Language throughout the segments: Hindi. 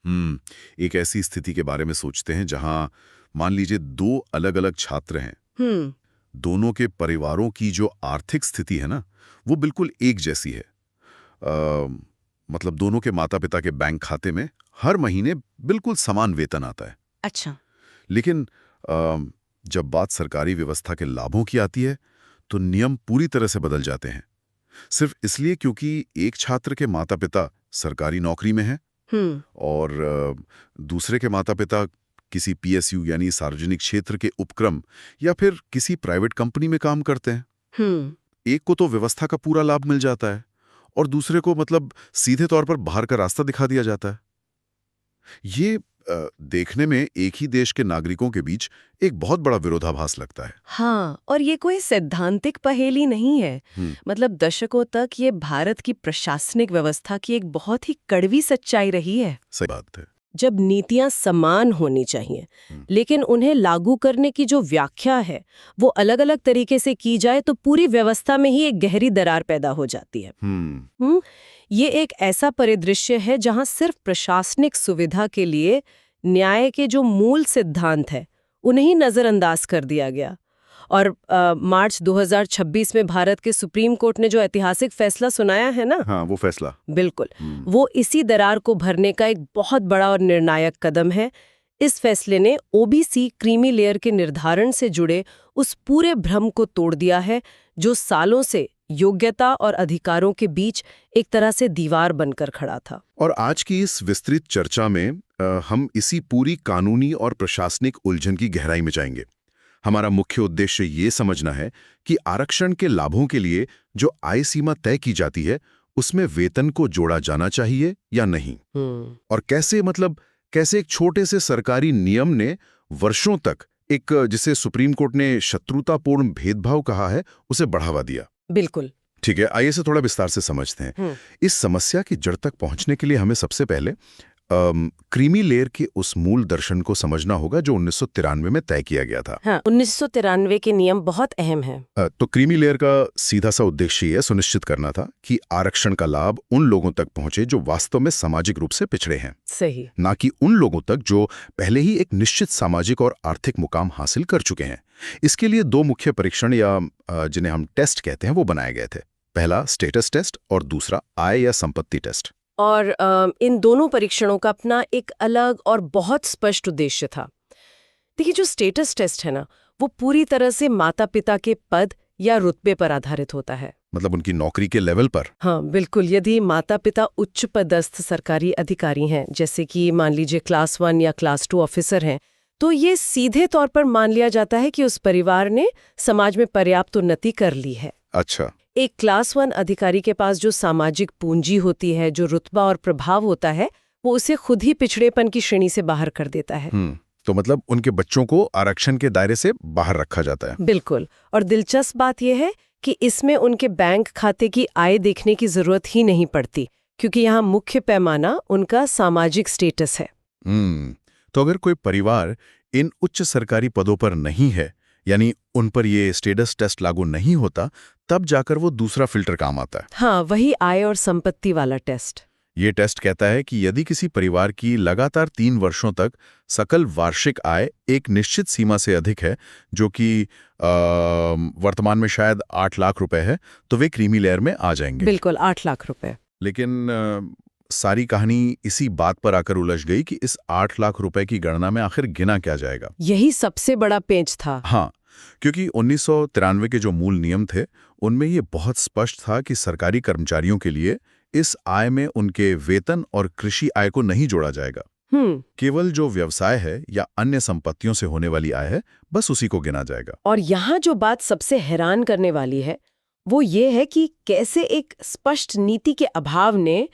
एक ऐसी स्थिति के बारे में सोचते हैं जहां मान लीजिए दो अलग अलग छात्र हैं। दोनों के परिवारों की जो आर्थिक स्थिति है ना, वो बिल्कुल एक जैसी है। मतलब दोनों के माता पिता के बैंक खाते में हर महीने बिल्कुल समान वेतन आता है। अच्छा। लेकिन जब बात सरकारी व्यवस्था के लाभों की आती है तो नियम पूरी तरह से बदल जाते हैं। सिर्फ इसलिए क्योंकि एक छात्र के माता पिता सरकारी नौकरी में हैं और दूसरे के माता पिता किसी पीएसयू यानी सार्वजनिक क्षेत्र के उपक्रम या फिर किसी प्राइवेट कंपनी में काम करते हैं। एक को तो व्यवस्था का पूरा लाभ मिल जाता है और दूसरे को मतलब सीधे तौर पर बाहर का रास्ता दिखा दिया जाता है। ये देखने में एक ही देश के नागरिकों के बीच एक बहुत बड़ा विरोधाभास लगता है। हाँ, और ये कोई सैद्धांतिक पहेली नहीं है। मतलब दशकों तक ये भारत की प्रशासनिक व्यवस्था की एक बहुत ही कड़वी सच्चाई रही है। सही बात है। जब नीतियां समान होनी चाहिए लेकिन उन्हें लागू करने की जो व्याख्या है वो अलग अलग तरीके से की जाए तो पूरी व्यवस्था में ही एक गहरी दरार पैदा हो जाती है। ये एक ऐसा परिदृश्य है जहां सिर्फ प्रशासनिक सुविधा के लिए न्याय के जो मूल सिद्धांत है उन्हें ही नजरअंदाज कर दिया गया। और मार्च 2026 में भारत के सुप्रीम कोर्ट ने जो ऐतिहासिक फैसला सुनाया है ना, हाँ, वो फैसला बिल्कुल वो इसी दरार को भरने का एक बहुत बड़ा और निर्णायक कदम है। इस फैसले ने ओबीसी क्रीमी लेयर के निर्धारण से जुड़े उस पूरे भ्रम को तोड़ दिया है जो सालों से योग्यता और अधिकारों के बीच एक तरह से दीवार बनकर खड़ा था। और आज की इस विस्तृत चर्चा में हम इसी पूरी कानूनी और प्रशासनिक उलझन की गहराई में जाएंगे। हमारा मुख्य उद्देश्य ये समझना है कि आरक्षण के लाभों के लिए जो आय सीमा तय की जाती है उसमें वेतन को जोड़ा जाना चाहिए या नहीं, और कैसे एक छोटे से सरकारी नियम ने वर्षों तक एक जिसे सुप्रीम कोर्ट ने शत्रुतापूर्ण भेदभाव कहा है उसे बढ़ावा दिया। बिल्कुल ठीक है, आइए इसे थोड़ा विस्तार से समझते हैं। इस समस्या की जड़ तक पहुंचने के लिए हमें सबसे पहले क्रीमी लेयर के उस मूल दर्शन को समझना होगा जो 1993 में तय किया गया था। हाँ, 1993 के नियम बहुत अहम हैं। तो क्रीमी लेयर का सीधा सा उद्देश्य यह सुनिश्चित करना था कि आरक्षण का लाभ उन लोगों तक पहुंचे जो वास्तव में सामाजिक रूप से पिछड़े हैं, सही, ना कि उन लोगों तक जो पहले ही एक निश्चित सामाजिक और आर्थिक मुकाम हासिल कर चुके हैं। इसके लिए दो मुख्य परीक्षण या जिन्हें हम टेस्ट कहते हैं वो बनाए गए थे। पहला स्टेटस टेस्ट और दूसरा आय या संपत्ति टेस्ट। और इन दोनों परीक्षणों का अपना एक अलग और बहुत स्पष्ट उद्देश्य था। देखिए, जो स्टेटस टेस्ट है ना, वो पूरी तरह से माता पिता के पद या रुतबे पर आधारित होता है, मतलब उनकी नौकरी के लेवल पर। हाँ बिल्कुल। यदि माता पिता उच्च पदस्थ सरकारी अधिकारी हैं, जैसे कि मान लीजिए क्लास 1 या क्लास 2 ऑफिसर हैं, तो ये सीधे तौर पर मान लिया जाता है कि उस परिवार ने समाज में पर्याप्त उन्नति कर ली है। अच्छा। एक क्लास 1 अधिकारी के पास जो सामाजिक पूंजी होती है, जो रुतबा और प्रभाव होता है, वो उसे खुद ही पिछड़ेपन की श्रेणी से बाहर कर देता है। तो मतलब उनके बच्चों को आरक्षण के दायरे से बाहर रखा जाता है। बिल्कुल। और दिलचस्प बात यह है कि इसमें उनके बैंक खाते की आय देखने की जरूरत ही नहीं पड़ती, क्योंकि यहाँ मुख्य पैमाना उनका सामाजिक स्टेटस है। तो अगर कोई परिवार इन उच्च सरकारी पदों पर नहीं है, यानी उन पर ये स्टेटस टेस्ट लागू नहीं होता, तब जाकर वो दूसरा फिल्टर काम आता है। हाँ, वही आय और संपत्ति वाला टेस्ट। ये टेस्ट कहता है कि यदि किसी परिवार की लगातार 3 वर्षों तक सकल वार्षिक आय एक निश्चित सीमा से अधिक है, जो कि वर्तमान में शायद 8 लाख रुपए है, तो वे क्रीमी लेयर में आ जाएंगे। बिल्कुल, 8 लाख रुपए। लेकिन सारी कहानी इसी बात पर आकर उलझ गई कि इस 8 लाख रुपए की गणना में आखिर गिना क्या जाएगा। यही सबसे बड़ा पेंच था। हाँ, क्योंकि 1993 के जो मूल नियम थे उनमें ये बहुत स्पष्ट था कि सरकारी कर्मचारियों के लिए इस आय में उनके वेतन और कृषि आय को नहीं जोड़ा जाएगा। केवल जो व्यवसाय है या अन्य संपत्तियों से होने वाली आय है, बस उसी को गिना जाएगा। और यहाँ जो बात सबसे हैरान करने वाली है वो ये है कि कैसे एक स्पष्ट नीति के अभाव ने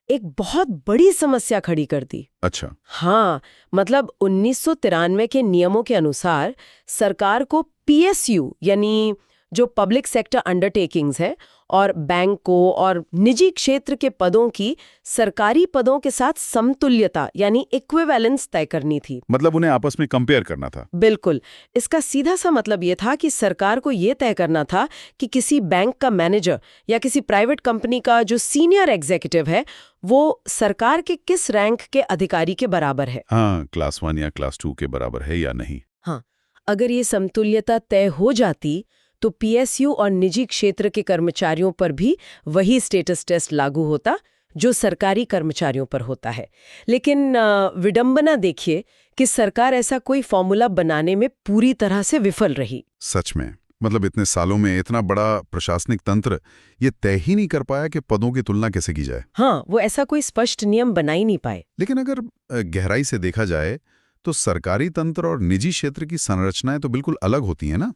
एक बहुत बड़ी समस्या खड़ी कर दी। अच्छा। हाँ, मतलब 1993 के नियमों के अनुसार सरकार को पीएसयू यानी जो पब्लिक सेक्टर अंडरटेकिंग्स है और बैंकों और निजी क्षेत्र के पदों की सरकारी पदों के साथ समतुल्यता यानी इक्विवेलेंस तय करनी थी। मतलब उन्हें आपस में कंपेयर करना था। बिल्कुल। इसका सीधा सा मतलब ये था कि सरकार को ये तय करना था कि किसी बैंक का मैनेजर या किसी प्राइवेट कंपनी का जो सीनियर एग्जीक्यूटिव है वो सरकार के किस रैंक के अधिकारी के बराबर है। हाँ, क्लास 1 या क्लास 2 के बराबर है या नहीं। हाँ, अगर ये समतुल्यता तय हो जाती तो पीएसयू और निजी क्षेत्र के कर्मचारियों पर भी वही स्टेटस टेस्ट लागू होता जो सरकारी कर्मचारियों पर होता है। लेकिन विडंबना देखिए कि सरकार ऐसा कोई फॉर्मूला बनाने में पूरी तरह से विफल रही। सच में, मतलब इतने सालों में इतना बड़ा प्रशासनिक तंत्र ये तय ही नहीं कर पाया कि पदों की तुलना कैसे की जाए। हाँ, वो ऐसा कोई स्पष्ट नियम बना ही नहीं पाए। लेकिन अगर गहराई से देखा जाए तो सरकारी तंत्र और निजी क्षेत्र की संरचनाएं तो बिल्कुल अलग होती हैं ना।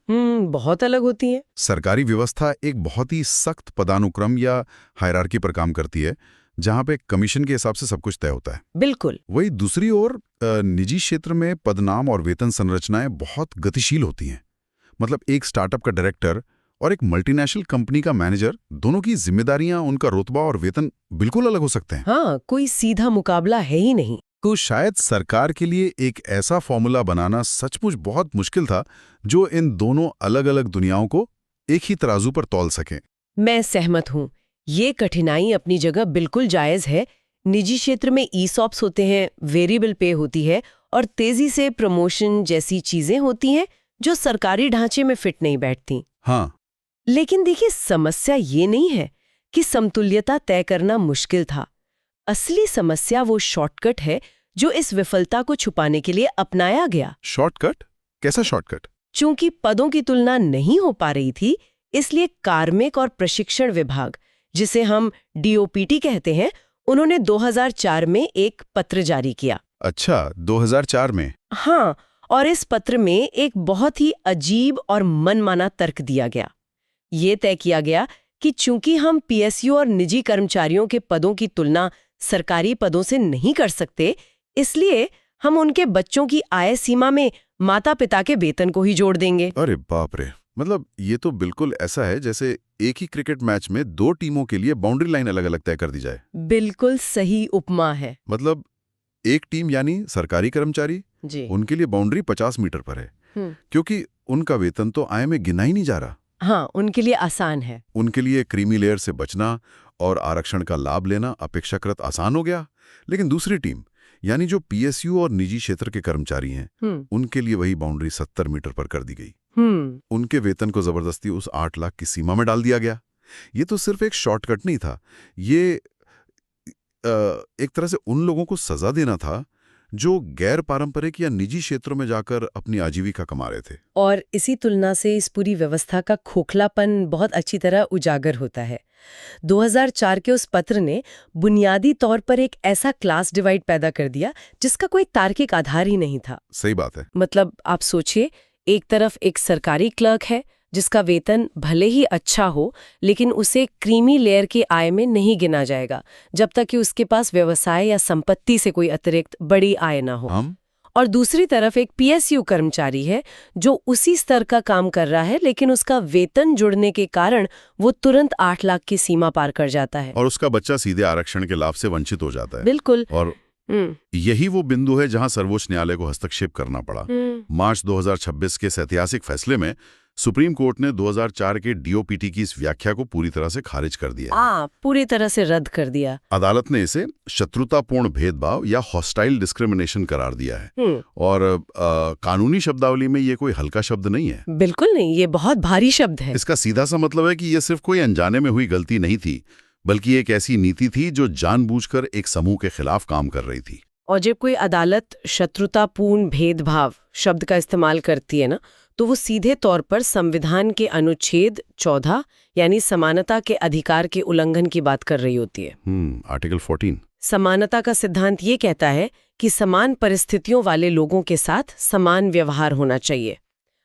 बहुत अलग होती है। सरकारी व्यवस्था एक बहुत ही सख्त पदानुक्रम या हायरार्की पर काम करती है, जहां पे कमीशन के हिसाब से सब कुछ तय होता है। बिल्कुल। वही दूसरी ओर निजी क्षेत्र में पदनाम और वेतन संरचनाएं बहुत गतिशील होती हैं। मतलब एक स्टार्टअप का डायरेक्टर और एक मल्टीनेशनल कंपनी का मैनेजर, दोनों की जिम्मेदारियां, उनका रुतबा और वेतन बिल्कुल अलग हो सकते हैं। हाँ, कोई सीधा मुकाबला है ही नहीं। तो शायद सरकार के लिए एक ऐसा फॉर्मूला बनाना सचमुच बहुत मुश्किल था जो इन दोनों अलग अलग दुनियाओं को एक ही तराजू पर तौल सके। मैं सहमत हूँ। ये कठिनाई अपनी जगह बिल्कुल जायज है। निजी क्षेत्र में ईसॉप्स होते हैं, वेरिएबल पे होती है और तेजी से प्रमोशन जैसी चीजें होती हैं जो सरकारी ढांचे में फिट नहीं बैठती। हाँ, लेकिन देखिए, समस्या ये नहीं है कि समतुल्यता तय करना मुश्किल था। असली समस्या वो शॉर्टकट है जो इस विफलता को छुपाने के लिए अपनाया गया। शॉर्टकट? कैसा शॉर्टकट? चूंकि पदों की तुलना नहीं हो पा रही थी, इसलिए कार्मिक और प्रशिक्षण विभाग, जिसे हम डीओपीटी कहते हैं, उन्होंने 2004 में एक पत्र जारी किया। अच्छा, 2004 में? हाँ, और इस पत्र में एक बहुत ही अजीब और मनमाना तर्क दिया गया। ये तय किया गया कि चूंकि हम पीएसयू और निजी कर्मचारियों के पदों की तुलना सरकारी पदों से नहीं कर सकते, इसलिए हम उनके बच्चों की आय सीमा में माता पिता के वेतन को ही जोड़ देंगे। अरे बाप रे! मतलब ये तो बिल्कुल ऐसा है जैसे एक ही क्रिकेट मैच में दो टीमों के लिए बाउंड्री लाइन अलग अलग तय कर दी जाए। बिल्कुल सही उपमा है। मतलब एक टीम यानी सरकारी कर्मचारी, जी। उनके लिए बाउंड्री 50 मीटर पर है, क्योंकि उनका वेतन तो आय में गिना ही नहीं जा रहा। हाँ, उनके लिए आसान है। उनके लिए क्रीमी लेयर से बचना और आरक्षण का लाभ लेना अपेक्षाकृत आसान हो गया। लेकिन दूसरी टीम यानी जो पीएसयू और निजी क्षेत्र के कर्मचारी हैं, उनके लिए वही बाउंड्री 70 मीटर पर कर दी गई। उनके वेतन को जबरदस्ती उस 8 लाख की सीमा में डाल दिया गया। ये तो सिर्फ एक शॉर्टकट नहीं था, ये एक तरह से उन लोगों को सजा देना था जो गैर पारंपरिक या निजी क्षेत्रों में जाकर अपनी आजीविका कमा रहे थे। और इसी तुलना से इस पूरी व्यवस्था का खोखलापन बहुत अच्छी तरह उजागर होता है। 2004 के उस पत्र ने बुनियादी तौर पर एक ऐसा क्लास डिवाइड पैदा कर दिया जिसका कोई तार्किक आधार ही नहीं था। सही बात है। मतलब आप सोचिए, एक तरफ एक सरकारी क्लर्क है जिसका वेतन भले ही अच्छा हो, लेकिन उसे क्रीमी लेयर की आय में नहीं गिना जाएगा जब तक कि उसके पास व्यवसाय या संपत्ति से कोई अतिरिक्त बड़ी आय ना हो। और दूसरी तरफ एक पीएसयू कर्मचारी है जो उसी स्तर का काम कर रहा है, लेकिन उसका वेतन जुड़ने के कारण वो तुरंत 8 लाख की सीमा पार कर जाता है और उसका बच्चा सीधे आरक्षण के लाभ से वंचित हो जाता है। बिल्कुल। और यही वो बिंदु है जहां सर्वोच्च न्यायालय को हस्तक्षेप करना पड़ा। मार्च 2026 के इस ऐतिहासिक फैसले में सुप्रीम कोर्ट ने 2004 के डीओपीटी की इस व्याख्या को पूरी तरह से खारिज कर दिया। पूरी तरह से रद्द कर दिया। अदालत ने इसे शत्रुतापूर्ण भेदभाव या हॉस्टाइल डिस्क्रिमिनेशन करार दिया है। और कानूनी शब्दावली में ये कोई हल्का शब्द नहीं है। बिल्कुल नहीं, ये बहुत भारी शब्द है। इसका सीधा सा मतलब है कि ये सिर्फ कोई अनजाने में हुई गलती नहीं थी, बल्कि एक ऐसी नीति थी जो जानबूझकर एक समूह के खिलाफ काम कर रही थी। और जब कोई अदालत शत्रुतापूर्ण भेदभाव शब्द का इस्तेमाल करती है ना, तो वो सीधे तौर पर संविधान के अनुच्छेद 14 यानी समानता के अधिकार के उल्लंघन की बात कर रही होती है। आर्टिकल 14। समानता का सिद्धांत ये कहता है कि समान परिस्थितियों वाले लोगों के साथ समान व्यवहार होना चाहिए।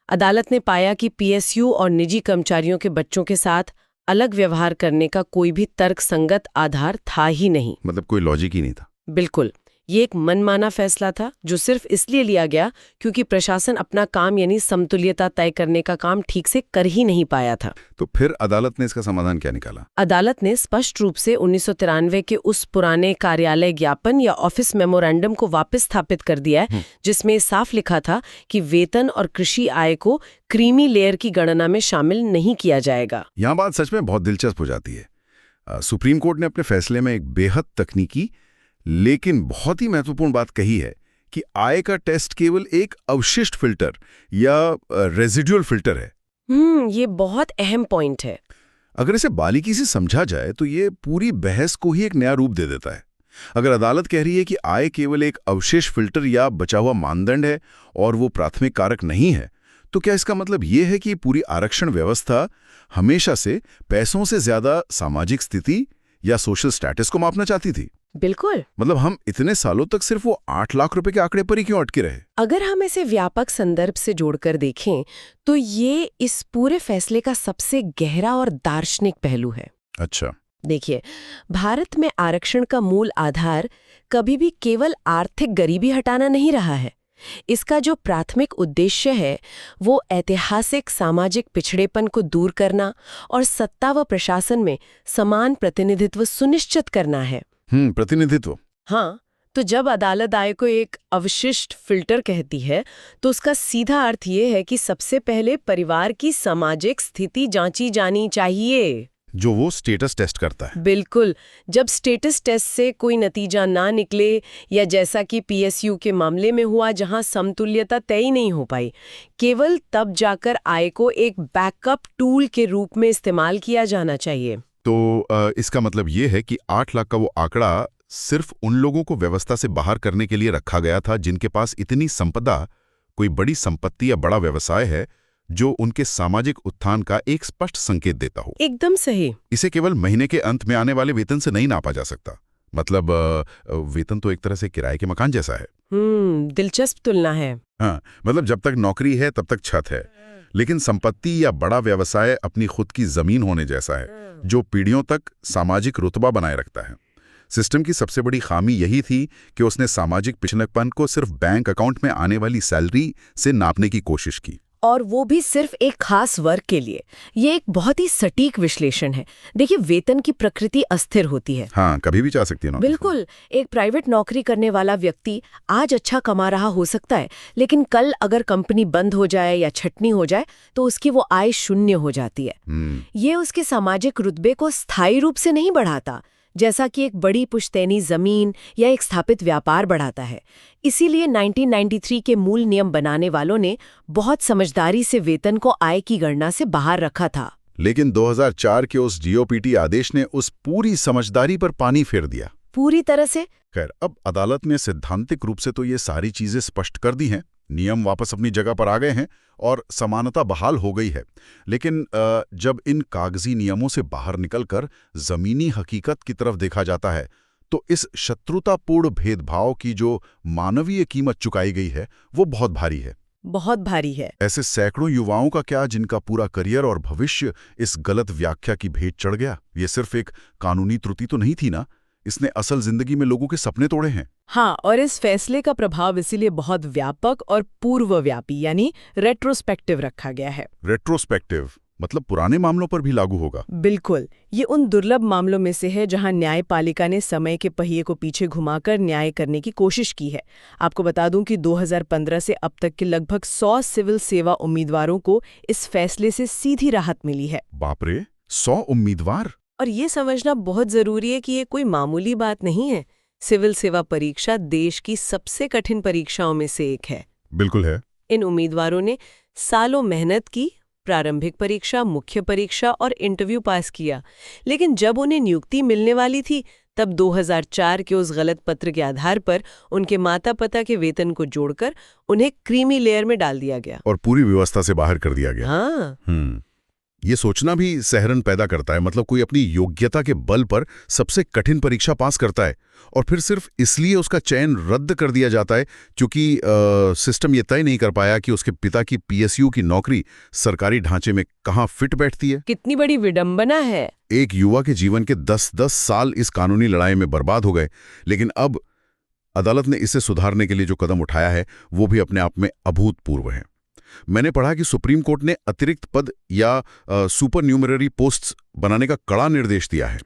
अदालत ने पाया कि पीएसयू और निजी कर्मचारियों के बच्चों के साथ अलग व्यवहार करने का कोई भी तर्कसंगत आधार था ही नहीं। मतलब कोई लॉजिक ही नहीं था। बिल्कुल। ये एक मनमाना फैसला था जो सिर्फ इसलिए लिया गया क्योंकि प्रशासन अपना काम यानी समतुल्यता तय करने का काम ठीक से कर ही नहीं पाया था। तो फिर अदालत ने इसका समाधान क्या निकाला? अदालत ने स्पष्ट रूप से 1993 के उस पुराने कार्यालय ज्ञापन या ऑफिस मेमोरेंडम को वापस स्थापित कर दिया है, जिसमें साफ लिखा था कि वेतन और कृषि आय को क्रीमी लेयर की गणना में शामिल नहीं किया जाएगा। यहाँ बात सच में बहुत दिलचस्प हो जाती है। सुप्रीम कोर्ट ने अपने फैसले में एक बेहद तकनीकी लेकिन बहुत ही महत्वपूर्ण बात कही है कि आय का टेस्ट केवल एक अवशिष्ट फिल्टर या रेजिडुअल फिल्टर है। ये बहुत अहम पॉइंट है। अगर इसे बारीकी से समझा जाए तो ये पूरी बहस को ही एक नया रूप दे देता है। अगर अदालत कह रही है कि आय केवल एक अवशेष फिल्टर या बचा हुआ मानदंड है और वो प्राथमिक कारक नहीं है, तो क्या इसका मतलब ये है कि पूरी आरक्षण व्यवस्था हमेशा से पैसों से ज्यादा सामाजिक स्थिति या सोशल स्टेटस को मापना चाहती थी? बिल्कुल। मतलब हम इतने सालों तक सिर्फ वो 8 लाख रुपए के आंकड़े पर ही क्यों अटके रहे? अगर हम इसे व्यापक संदर्भ से जोड़कर देखें तो ये इस पूरे फैसले का सबसे गहरा और दार्शनिक पहलू है। अच्छा। देखिए, भारत में आरक्षण का मूल आधार कभी भी केवल आर्थिक गरीबी हटाना नहीं रहा है। इसका जो प्राथमिक उद्देश्य है वो ऐतिहासिक सामाजिक पिछड़ेपन को दूर करना और सत्ता व प्रशासन में समान प्रतिनिधित्व सुनिश्चित करना है। प्रतिनिधित्व। हाँ, तो जब अदालत आय को एक अवशिष्ट फिल्टर कहती है तो उसका सीधा अर्थ ये है कि सबसे पहले परिवार की सामाजिक स्थिति जांची जानी चाहिए, जो वो स्टेटस टेस्ट करता है। बिल्कुल। जब स्टेटस टेस्ट से कोई नतीजा ना निकले या जैसा कि पीएसयू के मामले में हुआ जहां समतुल्यता तय नहीं हो पाई, केवल तब जाकर आय को एक बैकअप टूल के रूप में इस्तेमाल किया जाना चाहिए। तो इसका मतलब ये है कि 8 लाख का वो आंकड़ा सिर्फ उन लोगों को व्यवस्था से बाहर करने के लिए रखा गया था जिनके पास इतनी संपदा, कोई बड़ी संपत्ति या बड़ा व्यवसाय है जो उनके सामाजिक उत्थान का एक स्पष्ट संकेत देता हो। एकदम सही। इसे केवल महीने के अंत में आने वाले वेतन से नहीं नापा जा सकता। मतलब वेतन तो एक तरह से किराए के मकान जैसा है। दिलचस्प तुलना है। हाँ, मतलब जब तक नौकरी है तब तक छत है, लेकिन संपत्ति या बड़ा व्यवसाय अपनी खुद की जमीन होने जैसा है जो पीढ़ियों तक सामाजिक रुतबा बनाए रखता है। सिस्टम की सबसे बड़ी खामी यही थी कि उसने सामाजिक पिछड़ेपन को सिर्फ बैंक अकाउंट में आने वाली सैलरी से नापने की कोशिश की, और वो भी सिर्फ एक खास वर्ग के लिए। ये एक बहुत ही सटीक विश्लेषण है। देखिए, वेतन की प्रकृति अस्थिर होती है। हाँ, कभी भी जा सकती है नौकरी। बिल्कुल। एक प्राइवेट नौकरी करने वाला व्यक्ति आज अच्छा कमा रहा हो सकता है, लेकिन कल अगर कंपनी बंद हो जाए या छटनी हो जाए तो उसकी वो आय शून्य हो जाती है। ये उसके सामाजिक रुतबे को स्थायी रूप से नहीं बढ़ाता, जैसा कि एक बड़ी पुश्तैनी जमीन या एक स्थापित व्यापार बढ़ाता है। इसीलिए 1993 के मूल नियम बनाने वालों ने बहुत समझदारी से वेतन को आय की गणना से बाहर रखा था। लेकिन 2004 के उस जीओपीटी आदेश ने उस पूरी समझदारी पर पानी फेर दिया। पूरी तरह से। खैर, अब अदालत ने सैद्धांतिक रूप से तो ये सारी चीजें स्पष्ट कर दी हैं, नियम वापस अपनी जगह पर आ गए हैं और समानता बहाल हो गई है। लेकिन जब इन कागजी नियमों से बाहर निकलकर जमीनी हकीकत की तरफ देखा जाता है तो इस शत्रुतापूर्ण भेदभाव की जो मानवीय कीमत चुकाई गई है वो बहुत भारी है। बहुत भारी है। ऐसे सैकड़ों युवाओं का क्या जिनका पूरा करियर और भविष्य इस गलत व्याख्या की भेंट चढ़ गया। ये सिर्फ एक कानूनी त्रुटि तो नहीं थी ना, इसने असल जिंदगी में लोगों के सपने तोड़े हैं। हाँ, और इस फैसले का प्रभाव इसीलिए बहुत व्यापक और पूर्वव्यापी यानी रेट्रोस्पेक्टिव रखा गया है। रेट्रोस्पेक्टिव मतलब पुराने मामलों पर भी लागू होगा। बिल्कुल। ये उन दुर्लभ मामलों में से है जहां न्यायपालिका ने समय के पहिए को पीछे घुमाकर न्याय करने की कोशिश की है। आपको बता दूं कि 2015 से अब तक के लगभग 100 सिविल सेवा उम्मीदवारों को इस फैसले से सीधी राहत मिली है। बाप रे, 100 उम्मीदवार! और ये समझना बहुत जरूरी है कि ये कोई मामूली बात नहीं है। सिविल सेवा परीक्षा देश की सबसे कठिन परीक्षाओं में से एक है। बिल्कुल है। इन उम्मीदवारों ने सालों मेहनत की, प्रारंभिक परीक्षा, मुख्य परीक्षा और इंटरव्यू पास किया, लेकिन जब उन्हें नियुक्ति मिलने वाली थी तब 2004 के उस गलत पत्र के आधार पर उनके माता पिता के वेतन को जोड़कर उन्हें क्रीमी लेयर में डाल दिया गया और पूरी व्यवस्था से बाहर कर दिया गया। हाँ। ये सोचना भी सहरन पैदा करता है। मतलब कोई अपनी योग्यता के बल पर सबसे कठिन परीक्षा पास करता है और फिर सिर्फ इसलिए उसका चयन रद्द कर दिया जाता है क्योंकि सिस्टम ये तय नहीं कर पाया कि उसके पिता की पीएसयू की नौकरी सरकारी ढांचे में कहाँ फिट बैठती है। कितनी बड़ी विडंबना है। एक युवा के जीवन के 10-10 साल इस कानूनी लड़ाई में बर्बाद हो गए। लेकिन अब अदालत ने इसे सुधारने के लिए जो कदम उठाया है वो भी अपने आप में अभूतपूर्व है। मैंने पढ़ा कि सुप्रीम कोर्ट ने अतिरिक्त पद या सुपरन्यूमररी पोस्ट्स बनाने का कड़ा निर्देश दिया है।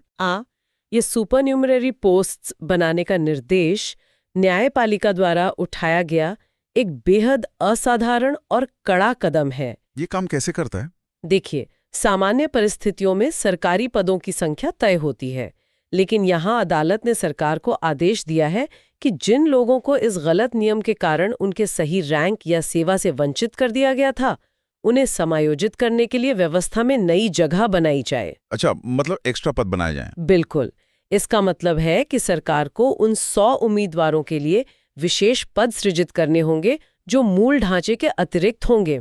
ये सुपरन्यूमररी पोस्ट्स बनाने का निर्देश न्यायपालिका द्वारा उठाया गया एक बेहद असाधारण और कड़ा कदम है। ये काम कैसे करता है? देखिए, सामान्य परिस्थितियों में सरकारी पदों की संख्या तय होती है, लेकिन यहाँ अदालत ने सरकार को आदेश दिया है कि जिन लोगों को इस गलत नियम के कारण उनके सही रैंक या सेवा से वंचित कर दिया गया था, उन्हें समायोजित करने के लिए व्यवस्था में नई जगह बनाई जाए। अच्छा, मतलब एक्स्ट्रा पद बनाए जाएं। बिल्कुल। इसका मतलब है कि सरकार को उन 100 उम्मीदवारों के लिए विशेष पद सृजित करने होंगे जो मूल ढांचे के अतिरिक्त होंगे।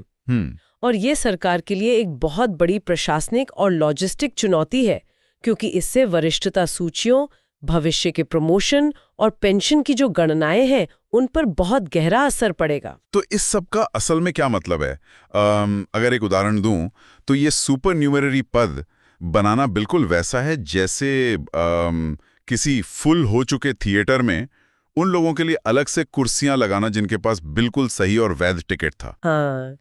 और ये सरकार के लिए एक बहुत बड़ी प्रशासनिक और लॉजिस्टिक चुनौती है, क्योंकि इससे वरिष्ठता सूचियों, भविष्य के प्रमोशन और पेंशन की जो गणनाएं हैं उन पर बहुत गहरा असर पड़ेगा। तो इस सब का असल में क्या मतलब है? अगर एक उदाहरण दूं तो ये सुपरन्यूमररी पद बनाना बिल्कुल वैसा है जैसे किसी फुल हो चुके थिएटर में उन लोगों के लिए अलग से कुर्सियां लगाना जिनके पास बिल्कुल सही और वैध टिकट था। हाँ,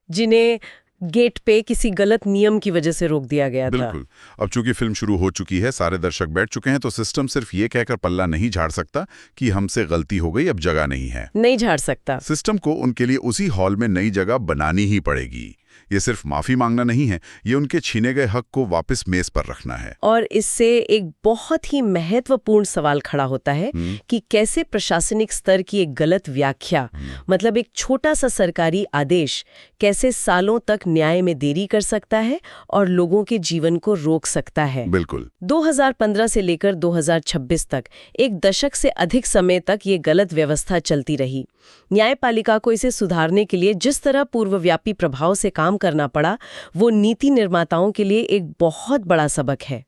जिन्हें गेट पे किसी गलत नियम की वजह से रोक दिया गया था। बिल्कुल। अब चूंकि फिल्म शुरू हो चुकी है, सारे दर्शक बैठ चुके हैं, तो सिस्टम सिर्फ ये कहकर पल्ला नहीं झाड़ सकता कि हमसे गलती हो गई, अब जगह नहीं है। नहीं झाड़ सकता। सिस्टम को उनके लिए उसी हॉल में नई जगह बनानी ही पड़ेगी। ये सिर्फ माफी मांगना नहीं है, ये उनके छीने गए हक को वापस मेज पर रखना है। और इससे एक बहुत ही महत्वपूर्ण सवाल खड़ा होता है कि कैसे प्रशासनिक स्तर की एक गलत व्याख्या, मतलब एक छोटा सा सरकारी आदेश, कैसे सालों तक न्याय में देरी कर सकता है और लोगों के जीवन को रोक सकता है। बिल्कुल। 2015 से लेकर 2026 तक एक दशक से अधिक समय तक ये गलत व्यवस्था चलती रही। न्यायपालिका को इसे सुधारने के लिए जिस तरह पूर्वव्यापी प्रभाव से काम करना पड़ा, वो नीति निर्माताओं के लिए एक बहुत बड़ा सबक है।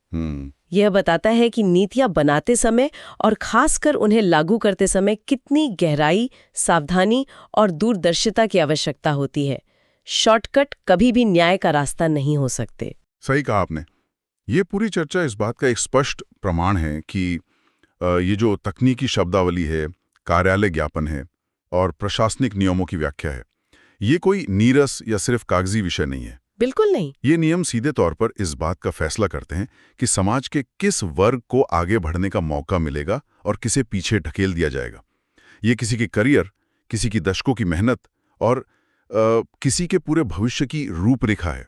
यह बताता है कि नीतियां बनाते समय और खासकर उन्हें लागू करते समय कितनी गहराई, सावधानी और दूरदर्शिता की आवश्यकता होती है। शॉर्टकट कभी भी न्याय का रास्ता नहीं हो सकते। सही कहा आपने। ये पूरी चर्चा इस बात का एक स्पष्ट प्रमाण है कि ये जो तकनीकी शब्दावली है, कार्यालय ज्ञापन है और प्रशासनिक नियमों की व्याख्या है, ये कोई नीरस या सिर्फ कागजी विषय नहीं है। बिल्कुल नहीं। ये नियम सीधे तौर पर इस बात का फैसला करते हैं कि समाज के किस वर्ग को आगे बढ़ने का मौका मिलेगा और किसे पीछे ढकेल दिया जाएगा। ये किसी के करियर, किसी की दशकों की मेहनत और किसी के पूरे भविष्य की रूपरेखा है।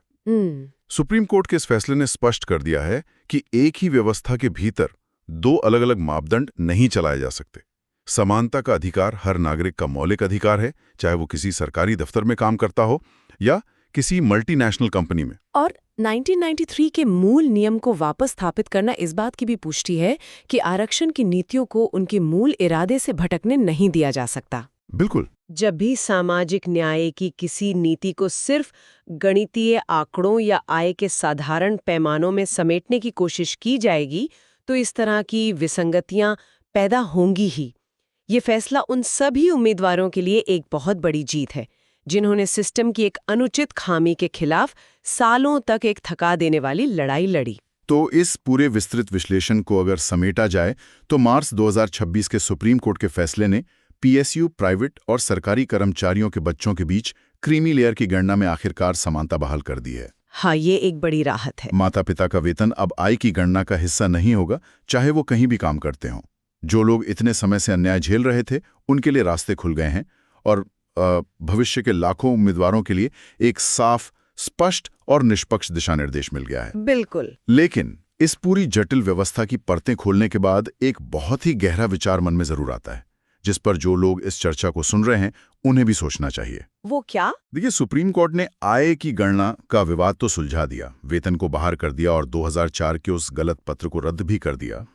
सुप्रीम कोर्ट के इस फैसले ने स्पष्ट कर दिया है कि एक ही व्यवस्था के भीतर दो अलग अलग मापदंड नहीं चलाए जा सकते। समानता का अधिकार हर नागरिक का मौलिक अधिकार है, चाहे वो किसी सरकारी दफ्तर में काम करता हो या किसी मल्टीनेशनल कंपनी में। और 1993 के मूल नियम को वापस स्थापित करना इस बात की भी पुष्टि है कि आरक्षण की नीतियों को उनके मूल इरादे से भटकने नहीं दिया जा सकता। बिल्कुल। जब भी सामाजिक न्याय की किसी नीति को सिर्फ गणितीय आंकड़ों या आय के साधारण पैमानों में समेटने की कोशिश की जाएगी, तो इस तरह की विसंगतियां पैदा होंगी ही। ये फैसला उन सभी उम्मीदवारों के लिए एक बहुत बड़ी जीत है जिन्होंने सिस्टम की एक अनुचित खामी के खिलाफ सालों तक एक थका देने वाली लड़ाई लड़ी। तो इस पूरे विस्तृत विश्लेषण को अगर समेटा जाए तो मार्च 2026 के सुप्रीम कोर्ट के फैसले ने पीएसयू, प्राइवेट और सरकारी कर्मचारियों के बच्चों के बीच क्रीमी लेयर की गणना में आखिरकार समानता बहाल कर दी है। हाँ, ये एक बड़ी राहत है। माता पिता का वेतन अब आय की गणना का हिस्सा नहीं होगा, चाहे वो कहीं भी काम करते हों। जो लोग इतने समय से अन्याय झेल रहे थे, उनके लिए रास्ते खुल गए हैं और भविष्य के लाखों उम्मीदवारों के लिए एक साफ, स्पष्ट और निष्पक्ष दिशा निर्देश मिल गया है। बिल्कुल। लेकिन इस पूरी जटिल व्यवस्था की परतें खोलने के बाद एक बहुत ही गहरा विचार मन में जरूर आता है, जिस पर जो लोग इस चर्चा को सुन रहे हैं उन्हें भी सोचना चाहिए। वो क्या? देखिए, सुप्रीम कोर्ट ने आय की गणना का विवाद तो सुलझा दिया, वेतन को बाहर कर दिया और 2004 के उस गलत पत्र को रद्द भी कर दिया।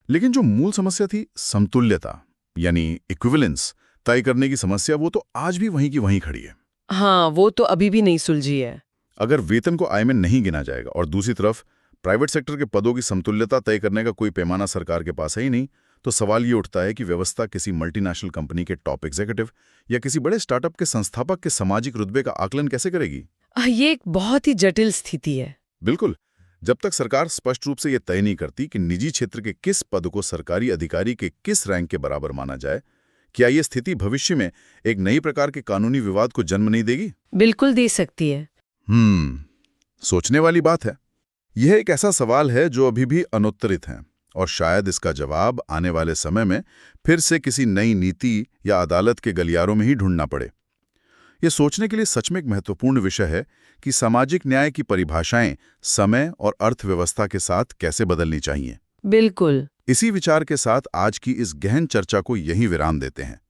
लेकिन जो मूल समस्या थी, समतुल्यता यानी इक्विवेलेंस तय करने की समस्या, वो तो आज भी वहीं की वहीं खड़ी है। हाँ, वो तो अभी भी नहीं सुलझी है। अगर वेतन को आय में नहीं गिना जाएगा और दूसरी तरफ प्राइवेट सेक्टर के पदों की समतुल्यता तय करने का कोई पैमाना सरकार के पास है ही नहीं, तो सवाल ये उठता है कि व्यवस्था किसी मल्टीनेशनल कंपनी के टॉप एग्जीक्यूटिव या किसी बड़े स्टार्टअप के संस्थापक के सामाजिक रुतबे का आकलन कैसे करेगी? ये एक बहुत ही जटिल स्थिति है। बिल्कुल। जब तक सरकार स्पष्ट रूप से ये तय नहीं करती कि निजी क्षेत्र के किस पद को सरकारी अधिकारी के किस रैंक के बराबर माना जाए, क्या ये स्थिति भविष्य में एक नई प्रकार के कानूनी विवाद को जन्म नहीं देगी? बिल्कुल दे सकती है। सोचने वाली बात है। यह एक ऐसा सवाल है जो अभी भी अनुत्तरित है और शायद इसका जवाब आने वाले समय में फिर से किसी नई नीति या अदालत के गलियारों में ही ढूंढना पड़े। ये सोचने के लिए सच में एक महत्वपूर्ण विषय है कि सामाजिक न्याय की परिभाषाएं समय और अर्थव्यवस्था के साथ कैसे बदलनी चाहिए। बिल्कुल। इसी विचार के साथ आज की इस गहन चर्चा को यहीं विराम देते हैं।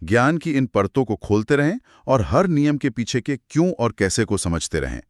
ज्ञान की इन परतों को खोलते रहें और हर नियम के पीछे के क्यों और कैसे को समझते रहें।